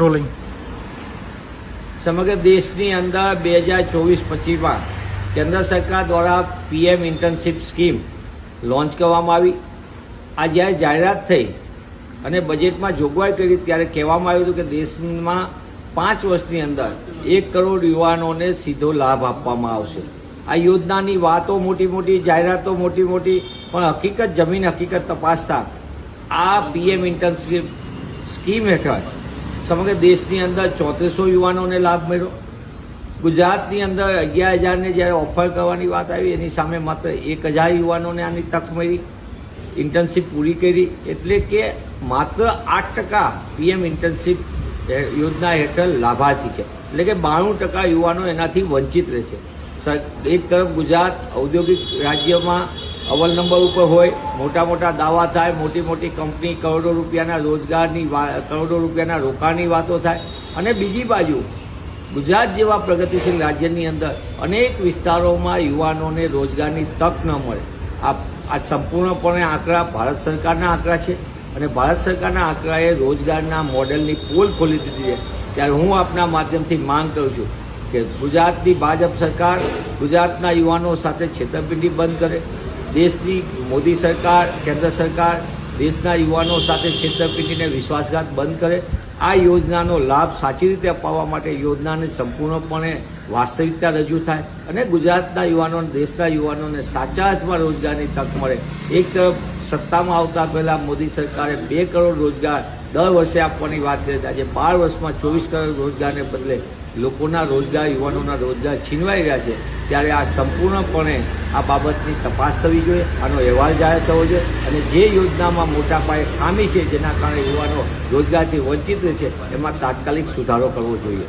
Rolling. સમગ્ર દેશની અંદર 2024-25માં કેન્દ્ર સરકાર દ્વારા PM ઇન્ટર્નશીપ સ્કીમ લોન્ચ કરવામાં આવી. આ જ્યારે જાહેરાત થઈ અને બજેટમાં જોગવાઈ કરી ત્યારે કહેવામાં આવ્યું હતું કે દેશમાં 5 વર્ષની અંદર 1 કરોડ યુવાનોને સીધો લાભ આપવામાં આવશે. આ યોજનાની વાતો મોટી મોટી, જાહેરાતો મોટી મોટી, પણ હકીકત જમીન હકીકત તપાસતા આ PM ઇન્ટર્નશીપ સ્કીમ હેઠળ સમગ્ર દેશની અંદર 3400 યુવાનોને લાભ મળ્યો. ગુજરાતની અંદર 11,000ને જ્યારે ઓફર કરવાની વાત આવી એની સામે માત્ર 1,000 યુવાનોને આની તક મળી, ઇન્ટર્નશીપ પૂરી કરી. એટલે કે માત્ર 8% PM ઇન્ટર્નશીપ યોજના હેઠળ લાભાર્થી છે. એટલે કે 92% યુવાનો એનાથી વંચિત રહે છે. એક તરફ ગુજરાત ઔદ્યોગિક રાજ્યમાં અવ્વલ નંબર ઉપર હોય, મોટા મોટા દાવા થાય, મોટી મોટી કંપની, કરોડો રૂપિયાના રોજગારની, કરોડો રૂપિયાના રોકાણની વાતો થાય, અને બીજી બાજુ ગુજરાત જેવા પ્રગતિશીલ રાજ્યની અંદર અનેક વિસ્તારોમાં યુવાનોને રોજગારની તક ન મળે. આ સંપૂર્ણપણે આંકડા ભારત સરકારના આંકડા છે અને ભારત સરકારના આંકડાએ રોજગારના મોડેલની પોલ ખોલી દીધી છે. ત્યારે હું આપના માધ્યમથી માંગ કરું છું કે ગુજરાતની ભાજપ સરકાર ગુજરાતના યુવાનો સાથે છેતરપિંડી બંધ કરે. દેશની મોદી સરકાર, કેન્દ્ર સરકાર દેશના યુવાનો સાથે છેતરપિંડીને વિશ્વાસઘાત બંધ કરે. આ યોજનાનો લાભ સાચી રીતે અપાવવા માટે યોજનાને સંપૂર્ણપણે વાસ્તવિકતા રજૂ થાય અને ગુજરાતના યુવાનો, દેશના યુવાનોને સાચા અર્થમાં રોજગારની તક મળે. એક તરફ સત્તામાં આવતા પહેલાં મોદી સરકારે 2 કરોડ રોજગાર દર વર્ષે આપવાની વાત કરી. આજે 12 વર્ષમાં 24 કરોડ રોજગારને બદલે લોકોના રોજગાર, યુવાનોના રોજગાર છીનવાઈ રહ્યા છે. ત્યારે આ સંપૂર્ણપણે આ બાબતની તપાસ થવી જોઈએ, આનો અહેવાલ જાહેર થવો જોઈએ અને જે યોજનામાં મોટા પાયે ખામી છે, જેના કારણે યુવાનો રોજગારથી વંચિત રહે છે, એમાં તાત્કાલિક સુધારો કરવો જોઈએ.